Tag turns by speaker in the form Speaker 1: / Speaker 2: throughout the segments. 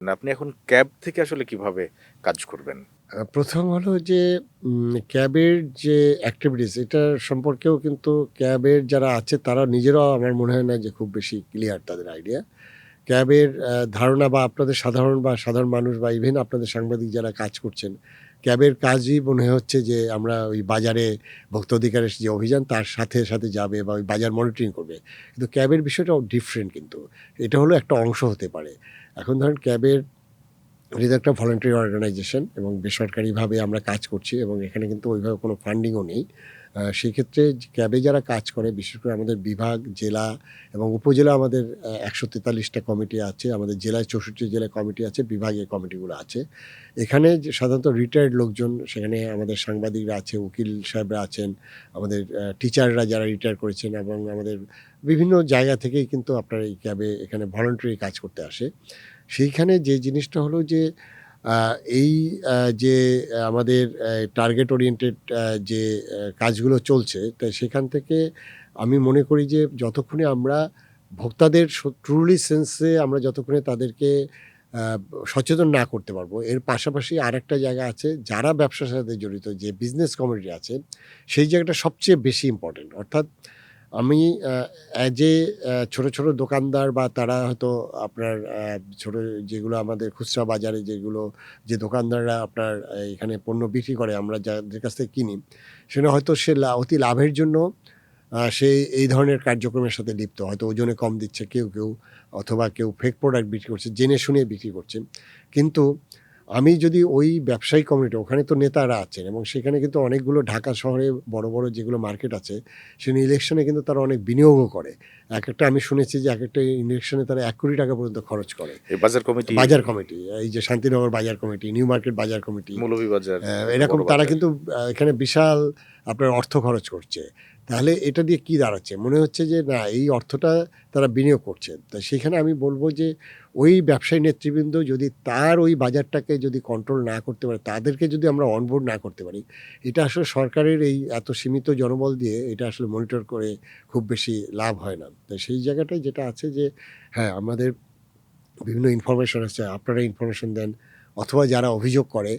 Speaker 1: না, আপনি এখন ক্যাব থেকে আসলে কিভাবে কাজ করবেন?
Speaker 2: প্রথম হলো যে ক্যাবের যে অ্যাক্টিভিটিস এটা সম্পর্কেও কিন্তু ক্যাবের যারা আছে তারা নিজেরাও আমার মনে হয় না যে খুব বেশি ক্লিয়ার তাদের আইডিয়া। ক্যাবের ধারণা বা আপনাদের সাধারণ মানুষ বা ইভেন আপনাদের সাংবাদিক যারা কাজ করছেন, ক্যাবের কাজই মনে হচ্ছে যে আমরা ওই বাজারে ভোক্তা অধিকারের যে অভিযান তার সাথে যাবে বা ওই বাজার মনিটরিং করবে। কিন্তু ক্যাবের বিষয়টাও ডিফারেন্ট কিন্তু। এটা হলো একটা অংশ হতে পারে। এখন ধরেন ক্যাবের এটা তো একটা ভলান্টারি অর্গানাইজেশন এবং বেসরকারিভাবে আমরা কাজ করছি এবং এখানে কিন্তু ওইভাবে কোনো ফান্ডিংও নেই। সেক্ষেত্রে ক্যাবে যারা কাজ করে বিশেষ করে আমাদের বিভাগ, জেলা এবং উপজেলা আমাদের ১৪৩ টা কমিটি আছে। আমাদের জেলায় ৬৪ জেলায় কমিটি আছে, বিভাগে কমিটিগুলো আছে। এখানে যে সাধারণত রিটায়ার্ড লোকজন সেখানে আমাদের সাংবাদিকরা আছে, উকিল সাহেবরা আছেন, আমাদের টিচাররা যারা রিটায়ার করেছেন এবং আমাদের বিভিন্ন জায়গা থেকেই কিন্তু আপনার এই ক্যাবে এখানে ভলান্টারি কাজ করতে আসে। সেইখানে যে জিনিসটা হলো যে আ এই যে আমাদের টার্গেট ওরিয়েন্টেড যে কাজগুলো চলছে, তা সেখান থেকে আমি মনে করি যে যতক্ষণে আমরা ভোক্তাদের ট্রুলি সেন্সে আমরা যতক্ষণে তাদেরকে আ সচেতন না করতে পারবো, এর পাশাপাশি আরেকটা জায়গা আছে যারা ব্যবসার সাথে জড়িত যে বিজনেস কমিউনিটি আছে, সেই জায়গাটা সবচেয়ে বেশি ইম্পোর্টেন্ট। অর্থাৎ আমি অ্যাজ এ ছোট দোকানদার বা তারা হয়তো আপনার ছোট যেগুলো আমাদের খুচরা বাজারে যেগুলো যে দোকানদাররা আপনার এখানে পণ্য বিক্রি করে আমরা যাদের কাছ থেকে কিনি, সেখানে হয়তো সে অতি লাভের জন্য সে এই ধরনের কার্যক্রমের সাথে লিপ্ত। হয়তো ওজনে কম দিচ্ছে কেউ অথবা কেউ ফেক প্রোডাক্ট বিক্রি করছে, জেনে শুনে বিক্রি করছে। কিন্তু আমি যদি ওই ব্যবসায়িক কমিউনিটি ওখানে তো নেতারা আছেন এবং সেখানে কিন্তু অনেকগুলো ঢাকা শহরে বড় যেগুলো মার্কেট আছে, সেখানে ইলেকশনে কিন্তু তারা অনেক বিনিয়োগও করে। একেকটা আমি শুনেছি যে একেকটা ইলেকশনে তারা ৳১,০০,০০,০০০ পর্যন্ত খরচ করে।
Speaker 1: এই বাজার কমিটি,
Speaker 2: বাজার কমিটি, এই যে শান্তিনগর বাজার কমিটি, নিউ মার্কেট বাজার কমিটি
Speaker 1: মৌলভীবাজার একটা
Speaker 2: এরকম
Speaker 1: বড়
Speaker 2: তারা
Speaker 1: বাজার।
Speaker 2: কিন্তু এখানে বিশাল আপনার অর্থ খরচ করছে। তাহলে এটা দিয়ে কি দাঁড়াচ্ছে? মনে হচ্ছে যে না এই অর্থটা তারা বিনিয়োগ করছে। তো সেখানে আমি বলব যে ওই ব্যবসায়ী নেতৃবৃন্দ যদি তার ওই বাজারটাকে যদি কন্ট্রোল না করতে পারে, তাদেরকে যদি আমরা অনবোর্ড না করতে পারি, এটা আসলে সরকারের এই এত সীমিত জনবল দিয়ে এটা আসলে মনিটর করে খুব বেশি লাভ হয় না। তো সেই জায়গাটায় যেটা আছে যে হ্যাঁ, আমাদের বিভিন্ন ইনফরমেশন আছে, আপনারা ইনফরমেশন দেন অথবা যারা অভিযোগ করে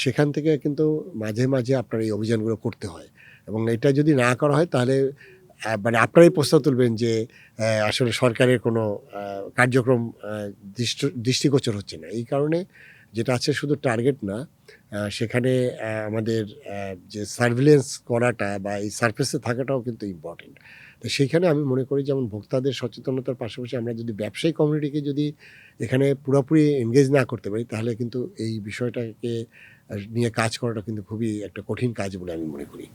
Speaker 2: সেখান থেকে কিন্তু মাঝে আপনার এই অভিযানগুলো করতে হয় এবং এটা যদি না করা হয় তাহলে মানে আপনারাই প্রশ্ন তুলবেন যে আসলে সরকারের কোনো কার্যক্রম দৃষ্টিগোচর হচ্ছে না। এই কারণে যেটা আছে শুধু টার্গেট না, সেখানে আমাদের যে সার্ভিলেন্স করাটা বা এই সারফেসে থাকাটাও কিন্তু ইম্পর্টেন্ট। তো সেইখানে আমি মনে করি যেমন ভোক্তাদের সচেতনতার পাশাপাশি আমরা যদি ব্যবসায়িক কমিউনিটিকে যদি এখানে পুরোপুরি এনগেজ না করতে পারি তাহলে কিন্তু এই বিষয়টাকে নিয়ে কাজ করাটা কিন্তু খুবই একটা কঠিন কাজ বলে আমি মনে করি।